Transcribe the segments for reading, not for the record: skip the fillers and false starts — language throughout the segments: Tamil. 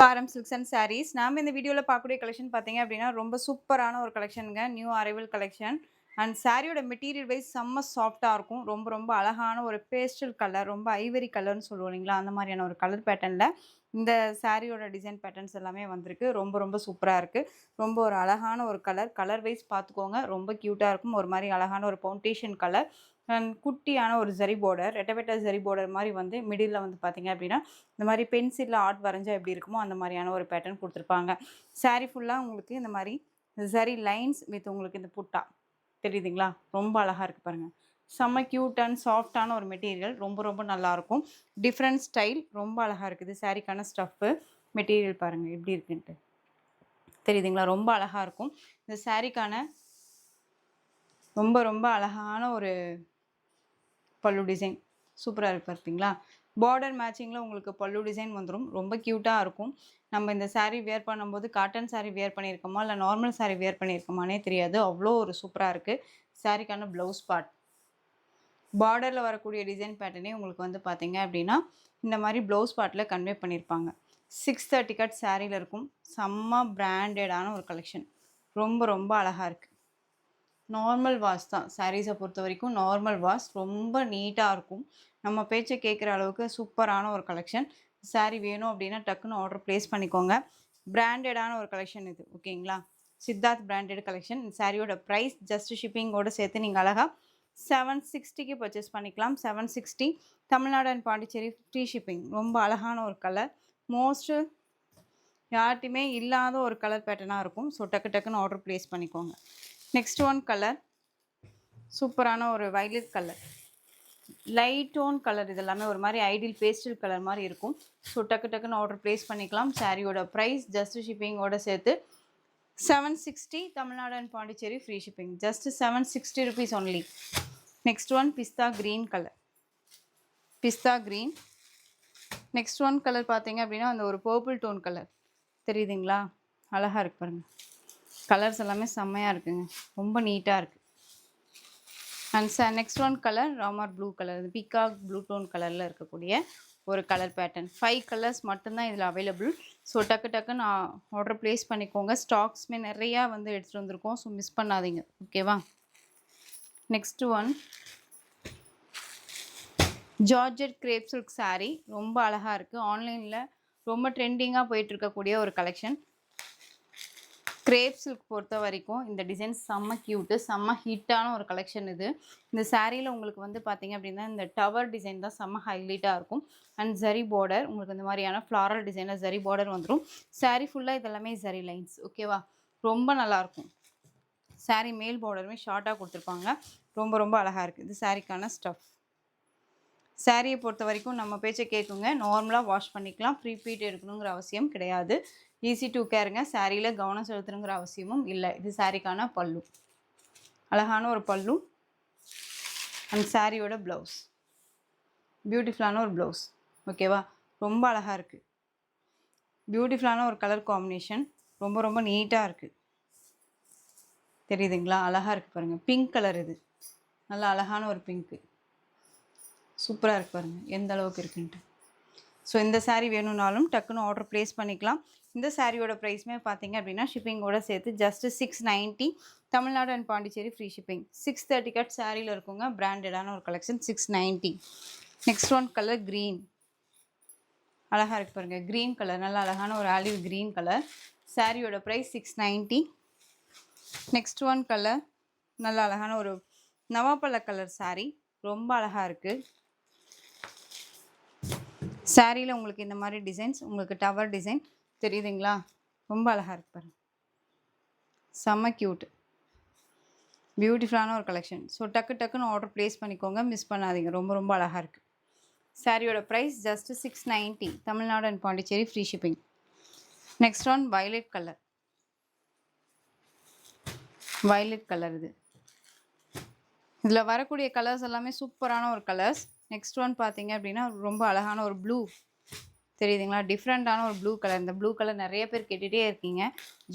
ஆரம் சில்க்ஸ் அண்ட் சாரீஸ். நாம இந்த வீடியோல பார்க்கக்கூடிய கலெக்ஷன் பார்த்தீங்க அப்படின்னா, ரொம்ப சூப்பரான ஒரு கலெக்ஷனுங்க. New arrival collection. அண்ட் சாரியோட மெட்டீரியல் வைஸ் செம்ம சாஃப்ட்டா இருக்கும். ரொம்ப ரொம்ப அழகான ஒரு பேஸ்டல் கலர், ரொம்ப ஐவரி கலர்ன்னு சொல்லுவோம் இல்லைங்களா? அந்த மாதிரியான ஒரு கலர் பேட்டர்ன்ல இந்த சாரியோட டிசைன் பேட்டர்ன்ஸ் எல்லாமே வந்திருக்கு. ரொம்ப ரொம்ப சூப்பரா இருக்கு. ரொம்ப ஒரு அழகான ஒரு கலர். கலர் வைஸ் பார்த்துக்கோங்க. ரொம்ப கியூட்டா இருக்கும். ஒரு மாரி அழகான ஒரு ஃபவுண்டேஷன் கலர். அண்ட் குட்டியான ஒரு ஜரி பார்டர், ரெட்டை ரெட்டை ஜரி பார்டர் மாரி வந்து மிடில்ல வந்து பார்த்தீங்க அப்படின்னா இந்த மாதிரி பென்சில்ல ஆர்ட் வரைஞ்சா எப்படி இருக்குமோ அந்த மாதிரியான ஒரு பேட்டர்ன் கொடுத்துருப்பாங்க. சாரி ஃபுல்லாக உங்களுக்கு இந்த மாதிரி சரி லைன்ஸ் வித் உங்களுக்கு இந்த புட்டா தெரியுதுங்களா? ரொம்ப அழகாக இருக்குது பாருங்கள். செம்ம க்யூட் அண்ட் சாஃப்டான ஒரு மெட்டீரியல். ரொம்ப ரொம்ப நல்லாயிருக்கும். Different style. ரொம்ப அழகாக இருக்குது. சாரிக்கான ஸ்டஃப்பு மெட்டீரியல் பாருங்கள் எப்படி இருக்குன்ட்டு தெரியுதுங்களா? ரொம்ப அழகாக இருக்கும். இந்த சாரிக்கான ரொம்ப ரொம்ப அழகான ஒரு பல்லு டிசைன் சூப்பராக இருக்குது பார்த்தீங்களா? பார்டர் மேட்சிங்கில் உங்களுக்கு பல்லு டிசைன் வந்துடும். ரொம்ப க்யூட்டாக இருக்கும். நம்ம இந்த சாரீ வியர் பண்ணும்போது காட்டன் சாரீ வியர் பண்ணியிருக்கோமா இல்லை நார்மல் சாரீ வியர் பண்ணியிருக்கோமானே தெரியாது. அவ்வளோ ஒரு சூப்பராக இருக்குது. சாரீக்கான ப்ளவுஸ் பார்ட் பார்டரில் வரக்கூடிய டிசைன் பேட்டர்னே உங்களுக்கு வந்து பார்த்தீங்க அப்படின்னா இந்த மாதிரி ப்ளவுஸ் பார்ட்டில் கன்வே பண்ணியிருப்பாங்க. 630 கட் சாரியில் இருக்கும். செம்ம பிராண்டடான ஒரு கலெக்ஷன். ரொம்ப ரொம்ப அழகாக இருக்குது. நார்மல் வாஷ் தான். சாரீஸை பொறுத்த வரைக்கும் நார்மல் வாஷ். ரொம்ப நீட்டாக இருக்கும். நம்ம பேச்சை கேட்குற அளவுக்கு சூப்பரான ஒரு கலெக்ஷன். சாரீ வேணும் அப்படின்னா டக்குன்னு ஆர்டர் ப்ளேஸ் பண்ணிக்கோங்க. பிராண்டடான ஒரு கலெக்ஷன் இது. ஓகேங்களா? Siddharth branded collection. சாரியோட ப்ரைஸ் ஜஸ்ட் ஷிப்பிங்கோடு சேர்த்து நீங்கள் அழகாக 760க்கு பர்ச்சேஸ் பண்ணிக்கலாம். 760 Tamil Nadu and Pondicherry free shipping. ரொம்ப அழகான ஒரு கலர். மோஸ்ட்டு யார்ட்டையுமே இல்லாத ஒரு கலர் பேட்டர்னாக இருக்கும். ஸோ டக்குன்னு ஆர்டர் ப்ளேஸ் பண்ணிக்கோங்க. நெக்ஸ்ட் ஒன் கலர் சூப்பரான ஒரு violet colour. Light tone colour. இது எல்லாமே ஒரு மாதிரி ஐடியல் பேஸ்டல் கலர் மாதிரி இருக்கும். ஸோ டக்குன்னு ஆர்டர் ப்ளேஸ் பண்ணிக்கலாம். சாரியோட ப்ரைஸ் ஜஸ்ட் ஷிப்பிங்கோட சேர்த்து 760 Tamil Nadu and Pondicherry free shipping. Just 760 rupees only. Next one pista green colour. Pista green. Next one colour பார்த்தீங்க அப்படின்னா அந்த ஒரு பர்பிள் டோன் கலர் தெரியுதுங்களா? அழகாக இருக்கு பாருங்கள். கலர்ஸ் எல்லாமே செம்மையாக இருக்குங்க. ரொம்ப நீட்டாக இருக்குது. And next one colour Ramar blue colour. இது பீகாக் ப்ளூ டோன் கலரில் இருக்கக்கூடிய ஒரு கலர் பேட்டர்ன். 5 கலர்ஸ் மட்டும்தான் இதில் அவைலபிள். ஸோ டக்குன்னு ஆர்டர் ப்ளேஸ் பண்ணிக்கோங்க. ஸ்டாக்ஸ்மே நிறையா வந்து எடுத்துகிட்டு வந்திருக்கோம். ஸோ மிஸ் பண்ணாதீங்க. ஓகேவா? Next one georgette grape silk sari. ரொம்ப அழகாக இருக்குது. ஆன்லைனில் ரொம்ப ட்ரெண்டிங்காக போயிட்டு இருக்கக்கூடிய ஒரு கலெக்ஷன். கிரேப் சில்க் பொறுத்த வரைக்கும் இந்த டிசைன் செம்ம க்யூட்டு, செம்ம ஹிட்டான ஒரு கலெக்ஷன் இது. இந்த சாரியில் உங்களுக்கு வந்து பார்த்தீங்க அப்படின்னா இந்த டவர் டிசைன் தான் செம்ம ஹைலைட்டாக இருக்கும். அண்ட் ஜரி பார்டர் உங்களுக்கு இந்த மாதிரியான ஃப்ளாரல் டிசைனில் ஜரி பார்டர் வந்துடும். சாரீ ஃபுல்லாக இதெல்லாமே ஜரி லைன்ஸ். ஓகேவா? ரொம்ப நல்லாயிருக்கும். சாரீ மேல் பார்டருமே ஷார்ட்டாக கொடுத்துருப்பாங்க. ரொம்ப ரொம்ப அழகாக இருக்குது. இது சாரிக்கான ஸ்டஃப். சாரியை பொறுத்த வரைக்கும் நம்ம பேச்சை கேட்குங்க. நார்மலாக வாஷ் பண்ணிக்கலாம். ப்ரீபீட் எடுக்கணுங்கிற அவசியம் கிடையாது. ஈஸி டு கேருங்க. சாரியில் கவனம் செலுத்தணுங்கிற அவசியமும் இல்லை. இது சாரிக்கான பல்லு. அழகான ஒரு பல்லு. அண்ட் சாரியோட ப்ளவுஸ் பியூட்டிஃபுல்லான ஒரு ப்ளவுஸ். ஓகேவா? ரொம்ப அழகாக இருக்குது. பியூட்டிஃபுல்லான ஒரு கலர் காம்பினேஷன். ரொம்ப ரொம்ப நீட்டாக இருக்குது. தெரியுதுங்களா? அழகாக இருக்குது பாருங்கள். Pink colour. இது நல்லா அழகான ஒரு பிங்க்கு. சூப்பராக இருக்குது பாருங்கள் எந்த அளவுக்கு இருக்குன்ட்டு. ஸோ இந்த சாரீ வேணும்னாலும் டக்குன்னு ஆர்டர் ப்ளேஸ் பண்ணிக்கலாம். இந்த சாரியோட ப்ரைஸுமே பார்த்தீங்க அப்படின்னா ஷிப்பிங்கோட சேர்த்து just 690 Tamil Nadu and Pondicherry free shipping. 630 cut சாரியில் இருக்குங்க. பிராண்டடான ஒரு collection. 690. Next one colour green. அழகாக இருக்குது பாருங்கள். க்ரீன் கலர் நல்லா அழகான ஒரு ஆலிவ் க்ரீன் கலர். சாரியோட ப்ரைஸ் 690. நெக்ஸ்ட் ஒன் கலர் நல்லா அழகான ஒரு நவாப்பழ கலர் சாரீ. ரொம்ப அழகாக இருக்குது. சாரியில் உங்களுக்கு இந்த மாதிரி டிசைன்ஸ் உங்களுக்கு டவர் டிசைன் தெரியுதுங்களா? ரொம்ப அழகாக இருக்கு பாருங்க. செம்ம க்யூட் பியூட்டிஃபுல்லான ஒரு கலெக்ஷன். ஸோ டக்குன்னு ஆர்டர் ப்ளேஸ் பண்ணிக்கோங்க. மிஸ் பண்ணாதீங்க. ரொம்ப ரொம்ப அழகாக இருக்குது. சாரியோட price just 690 Tamil Nadu and Pondicherry free shipping. Next one violet colour. Violet colour. இதில் வரக்கூடிய கலர்ஸ் எல்லாமே சூப்பரான ஒரு கலர்ஸ். நெக்ஸ்ட் ஒன் பார்த்தீங்க அப்படின்னா ரொம்ப அழகான ஒரு ப்ளூ தெரியுதுங்களா? டிஃப்ரெண்ட்டான ஒரு ப்ளூ கலர். இந்த ப்ளூ கலர் நிறைய பேர் கேட்டுகிட்டே இருக்கீங்க.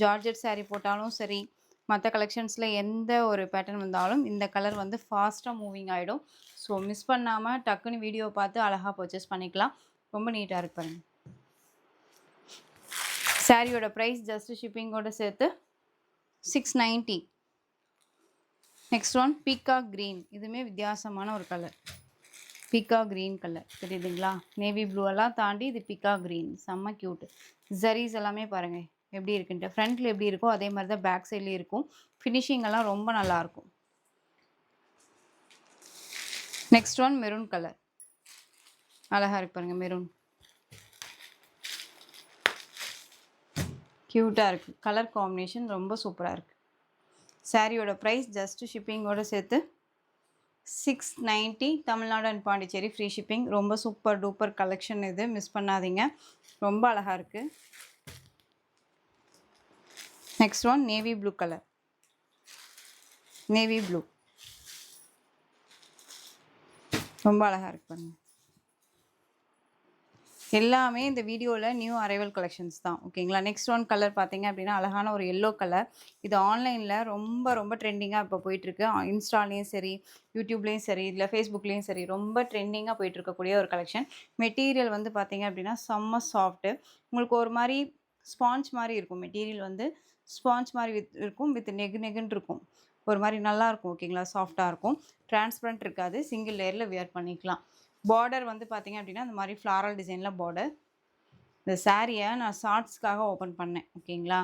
ஜார்ஜெட் சாரீ போட்டாலும் சரி, மற்ற கலெக்ஷன்ஸில் எந்த ஒரு பேட்டர்ன் வந்தாலும் இந்த கலர் வந்து ஃபாஸ்ட்டாக மூவிங் ஆகிடும். ஸோ மிஸ் பண்ணாமல் டக்குன்னு வீடியோ பார்த்து அழகாக பர்ச்சேஸ் பண்ணிக்கலாம். ரொம்ப நீட்டாக இருக்கு பாருங்க. சாரியோட ப்ரைஸ் ஜஸ்ட் ஷிப்பிங்கோட சேர்த்து 690. Next one peacock green. இதுவுமே வித்தியாசமான ஒரு கலர். பீகாக் க்ரீன் கலர் தெரியுதுங்களா? நேவி ப்ளூ எல்லாம் தாண்டி இது பீகாக் க்ரீன். செம்ம க்யூட். ஜரீஸ் எல்லாமே பாருங்கள் எப்படி இருக்குன்ட்டு. ஃப்ரண்ட்டில் எப்படி இருக்கோ அதே மாதிரி தான் பேக் சைட்லேயும் இருக்கும். ஃபினிஷிங் எல்லாம் ரொம்ப நல்லாயிருக்கும். Next one maroon colour. அழகாக இருக்கு பாருங்கள் மெரூன். க்யூட்டாக இருக்குது. கலர் காம்பினேஷன் ரொம்ப சூப்பராக இருக்குது. சாரியோட ப்ரைஸ் ஜஸ்ட் ஷிப்பிங்கோடு சேர்த்து 690. Tamil Nadu and Pondicherry free shipping. ரொம்ப சூப்பர் டூப்பர் கலெக்ஷன் இது, மிஸ் பண்ணாதீங்க. ரொம்ப அழகாக இருக்குது. Next one navy blue colour. Navy blue ரொம்ப அழகாக இருக்கு பாருங்கள். எல்லாமே இந்த வீடியோவில் நியூ அரைவல் கலெக்ஷன்ஸ் தான். ஓகேங்களா? நெக்ஸ்ட் ஒன் கலர் பார்த்தீங்க அப்படின்னா அழகான ஒரு எல்லோ கலர். இது ஆன்லைனில் ரொம்ப ரொம்ப ட்ரெண்டிங்காக இப்போ போயிட்டுருக்கு. இன்ஸ்டாலேயும் சரி, யூடியூப்லேயும் சரி, இல்லை ஃபேஸ்புக்லேயும் சரி, ரொம்ப ட்ரெண்டிங்காக போயிட்டுருக்கக்கூடிய ஒரு கலெக்ஷன். மெட்டீரியல் வந்து பார்த்தீங்க அப்படின்னா செம்ம சாஃப்ட்டு. உங்களுக்கு ஒரு மாதிரி ஸ்பாஞ்ச் மாதிரி இருக்கும். மெட்டீரியல் வந்து ஸ்பாஞ்ச் மாதிரி இருக்கும், வித் நெகுன்னு இருக்கும். ஒரு மாதிரி நல்லாயிருக்கும். ஓகேங்களா? சாஃப்டாக இருக்கும். டிரான்ஸ்பரண்ட் இருக்காது. சிங்கிள் லேயரில் வியர் பண்ணிக்கலாம். பார்டர் வந்து பார்த்தீங்க அப்படின்னா இந்த மாதிரி ஃப்ளாரல் டிசைனில் பார்டர். இந்த சாரியை நான் ஷார்ட்ஸ்க்காக ஓப்பன் பண்ணேன். ஓகேங்களா?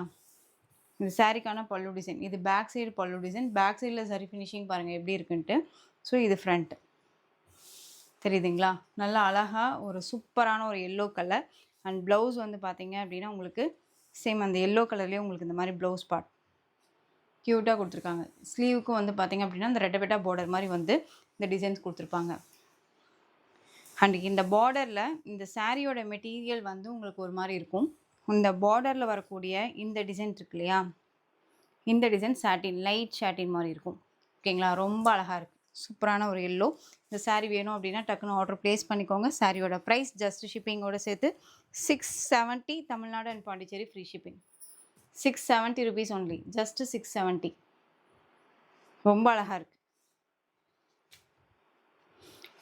இந்த சாரிக்கான பல்லு டிசைன். இது பேக் சைடு பல்லு டிசைன். பேக் சைடில் சரி ஃபினிஷிங் பாருங்கள் எப்படி இருக்குன்ட்டு. ஸோ இது ஃப்ரண்ட். தெரியுதுங்களா? நல்லா அழகாக ஒரு சூப்பரான ஒரு எல்லோ கலர். அண்ட் ப்ளவுஸ் வந்து பார்த்தீங்க அப்படின்னா உங்களுக்கு சேம் அந்த எல்லோ கலர்லேயே உங்களுக்கு இந்த மாதிரி ப்ளவுஸ் பார்ட் க்யூட்டாக கொடுத்துருக்காங்க. ஸ்லீவுக்கும் வந்து பார்த்தீங்க அப்படின்னா இந்த ரெட்டை பார்டர் மாதிரி வந்து இந்த டிசைன்ஸ் கொடுத்துருப்பாங்க. அண்ட் இந்த பார்டரில் இந்த சாரியோட மெட்டீரியல் வந்து உங்களுக்கு ஒரு மாதிரி இருக்கும். இந்த பார்டரில் வரக்கூடிய இந்த டிசைன் இருக்கு இல்லையா? இந்த டிசைன் சாட்டின், லைட் சாட்டின் மாதிரி இருக்கும். ஓகேங்களா? ரொம்ப அழகாக இருக்குது. சூப்பரான ஒரு எல்லோ. இந்த சாரீ வேணும் அப்படின்னா டக்குன்னு ஆர்டர் ப்ளேஸ் பண்ணிக்கோங்க. சாரியோட ப்ரைஸ் ஜஸ்ட் ஷிப்பிங்கோடு சேர்த்து 670. Tamil Nadu and Pondicherry free shipping. 670 rupees only. Just 670. ரொம்ப அழகாக இருக்குது.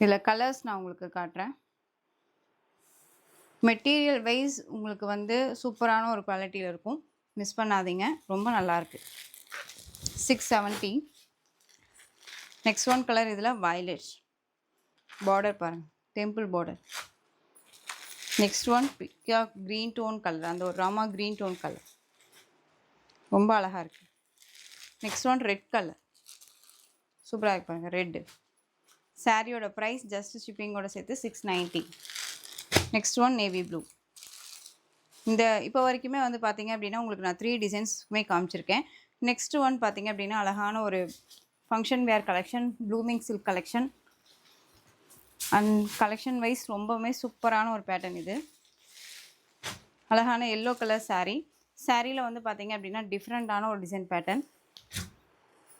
இதில் கலர்ஸ் நான் உங்களுக்கு காட்டுறேன். மெட்டீரியல் வைஸ் உங்களுக்கு வந்து சூப்பரான ஒரு குவாலிட்டியில் இருக்கும். மிஸ் பண்ணாதீங்க. ரொம்ப நல்லாயிருக்கு. 670. நெக்ஸ்ட் ஒன் கலர் இதில் வயலட். பார்டர் பாருங்கள், temple border. Next one peacock green tone colour. அந்த ஒரு ராமா க்ரீன் டோன் கலர் ரொம்ப அழகாக இருக்குது. Next one red colour. சூப்பராக இருக்கு பாருங்கள், ரெட்டு. சாரியோட ப்ரைஸ் ஜஸ்ட் ஷிப்பிங்கோட சேர்த்து 690. Next one navy blue. இந்த இப்போ வரைக்குமே வந்து பார்த்தீங்க அப்படின்னா உங்களுக்கு நான் 3 டிசைன்ஸுமே காமிச்சிருக்கேன். நெக்ஸ்ட் ஒன் பார்த்தீங்க அப்படின்னா அழகான ஒரு function wear collection, blooming silk collection. And collection wise ரொம்பவுமே சூப்பரான ஒரு பேட்டர்ன் இது. அழகான எல்லோ கலர் சாரீ. சாரியில் வந்து பார்த்தீங்க அப்படின்னா டிஃப்ரெண்ட்டான ஒரு டிசைன் பேட்டர்ன்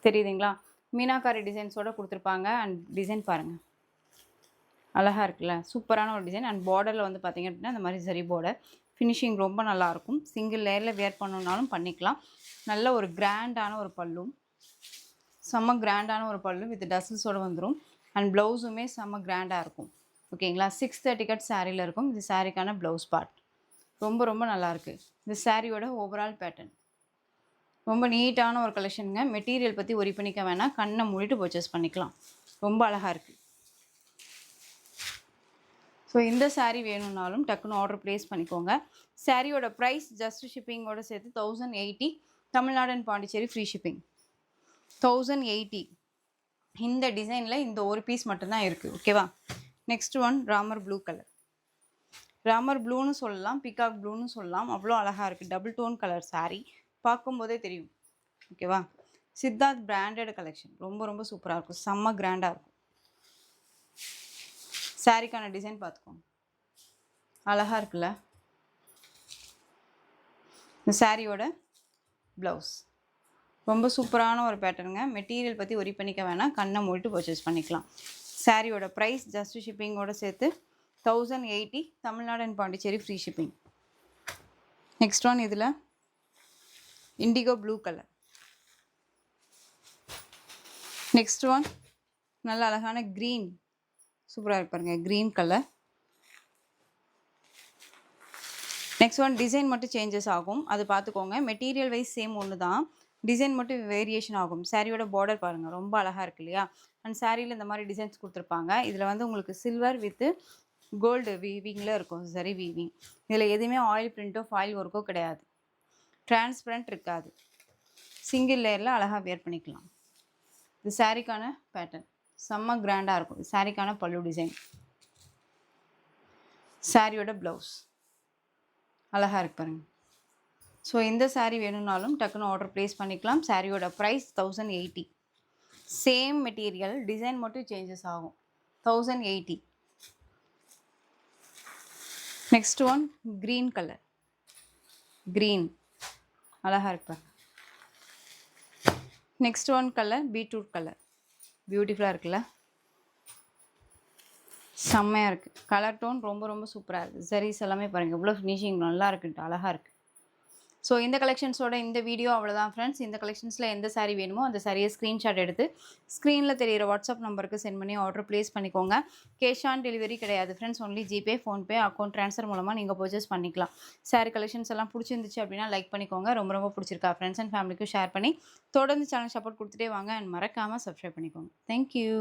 தெரியுதுங்களா? மீனாக்காரி டிசைன்ஸோடு கொடுத்துருப்பாங்க. அண்ட் டிசைன் பாருங்கள், அழகாக இருக்குல்ல? சூப்பரான ஒரு டிசைன். அண்ட் பார்டரில் வந்து பார்த்திங்க அப்படின்னா இந்த மாதிரி சரி பார்டர். ஃபினிஷிங் ரொம்ப நல்லாயிருக்கும். சிங்கிள் லேயரில் வேர் பண்ணணுன்னாலும் பண்ணிக்கலாம். நல்ல ஒரு கிராண்டான ஒரு பல்லு, செம்ம கிராண்டான ஒரு பல்லு வித் டசல்ஸோடு வந்துடும். அண்ட் ப்ளவுஸுமே செம்ம கிராண்டாக இருக்கும். ஓகேங்களா? 630 கட் சாரியில் இருக்கும். இது சாரிக்கான ப்ளவுஸ் பார்ட். ரொம்ப ரொம்ப நல்லாயிருக்கு. இந்த சாரியோட ஓவரால் பேட்டர்ன் ரொம்ப நீட்டான ஒரு கலெக்ஷனுங்க. மெட்டீரியல் பற்றி ஒரி பண்ணிக்க வேணாம், கண்ணை மூடிட்டு பர்ச்சேஸ் பண்ணிக்கலாம். ரொம்ப அழகாக இருக்குது. ஸோ இந்த சாரீ வேணும்னாலும் டக்குன்னு ஆர்டர் ப்ளேஸ் பண்ணிக்கோங்க. சாரியோட ப்ரைஸ் ஜஸ்ட் ஷிப்பிங்கோடு சேர்த்து 1080. Tamil Nadu and Pondicherry free shipping. 1080. இந்த டிசைனில் இந்த ஒரு பீஸ் மட்டும்தான் இருக்குது. ஓகேவா? Next one Ramar blue colour. Ramar ப்ளூன்னு சொல்லலாம், பிகாக் ப்ளூன்னு சொல்லலாம். அவ்வளோ அழகாக இருக்குது. டபுள் டோன் கலர் சாரீ, பார்க்கும்போதே தெரியும். ஓகேவா? Siddharth branded collection. ரொம்ப ரொம்ப சூப்பராக இருக்கும். செம்ம கிராண்டாக இருக்கும். சாரிக்கான டிசைன் பார்த்துக்கோங்க, அழகாக இருக்குல்ல? இந்த சாரியோட ப்ளவுஸ் ரொம்ப சூப்பரான ஒரு பேட்டர்னுங்க. மெட்டீரியல் பற்றி ஒரி பண்ணிக்க வேணாம், கண்ணை மூடிட்டு பர்ச்சேஸ் பண்ணிக்கலாம். சாரியோட ப்ரைஸ் ஜஸ்ட் ஷிப்பிங்கோடு சேர்த்து 1080. Tamil Nadu and Pondicherry free shipping. Next one இதில் indigo blue colour. Next one நல்ல அழகான க்ரீன். சூப்பராக இருக்கு பாருங்க, green colour. Next one design மட்டும் சேஞ்சஸ் ஆகும். அது பார்த்துக்கோங்க. மெட்டீரியல் வைஸ் சேம் ஒன்று தான். டிசைன் மட்டும் வேரியேஷன் ஆகும். சாரியோட பார்டர் பாருங்கள் ரொம்ப அழகாக இருக்கு இல்லையா? அண்ட் சாரியில் இந்த மாதிரி டிசைன்ஸ் கொடுத்துருப்பாங்க. இதில் வந்து உங்களுக்கு சில்வர் வித்து கோல்டு வீவிங்கில் இருக்கும். சரி வீவிங். இதில் எதுவுமே ஆயில் பிரிண்ட்டோ ஃபாயில் ஒர்க்கோ கிடையாது. டிரான்ஸ்பரண்ட் இருக்காது. சிங்கிள் லேயரில் அழகாக வேர் பண்ணிக்கலாம். இது சாரிக்கான பேட்டர்ன் செம்ம கிராண்டாக இருக்கும். சாரிக்கான பல்லு டிசைன். சாரியோட ப்ளவுஸ் அழகாக இருக்கு பாருங்க. ஸோ இந்த சாரீ வேணும்னாலும் டக்குன்னு ஆர்டர் ப்ளேஸ் பண்ணிக்கலாம். சாரியோட ப்ரைஸ் 1080. சேம் மெட்டீரியல் டிசைன் மட்டும் சேஞ்சஸ் ஆகும். 1080. Next one green colour. Green அழகாக இருக்கு பாருங்க. Next one colour beetroot colour. பியூட்டிஃபுல்லாக இருக்குல்ல? செம்மையாக இருக்குது. கலர் டோன் ரொம்ப ரொம்ப சூப்பராக இருக்குது. சரிஸ் எல்லாமே பாருங்கள் இவ்வளோ ஃபினிஷிங் நல்லா இருக்குன்ட்டு அழகாக இருக்குது. ஸோ இந்த கலெக்ஷன்ஸோட இந்த வீடியோ அவ்வளோதான் ஃப்ரெண்ட்ஸ். இந்த கலெக்ஷன்ஸில் எந்த சாரீ வேணுமோ அந்த சாரியை ஸ்க்ரீன்ஷாட் எடுத்து ஸ்க்ரீனில் தெரியிற வாட்ஸ்அப் நம்பருக்கு சென்ட் பண்ணி ஆர்டர் ப்ளேஸ் பண்ணிக்கோங்க. கேஷ் ஆன் டெலிவரி கிடையாது friends. Only GPay, PhonePe, account transfer மூலமாக நீங்கள் பர்ச்சேஸ் பண்ணிக்கலாம். சாரீ கலெக்ஷன்ஸ் எல்லாம் பிடிச்சிருந்துச்சு அப்படின்னா லைக் பண்ணிக்கோங்க. ரொம்ப ரொம்ப பிடிச்சிருக்கா ஃப்ரெண்ட்ஸ் அண்ட் ஃபேமிலிக்கும் ஷேர் பண்ணி தொடர்ந்து சேனல் சப்போர்ட் கொடுத்துட்டே வாங்க. அண்ட் மறக்காமல் சப்ஸ்கிரைப் பண்ணிக்கோங்க. தேங்க்யூ.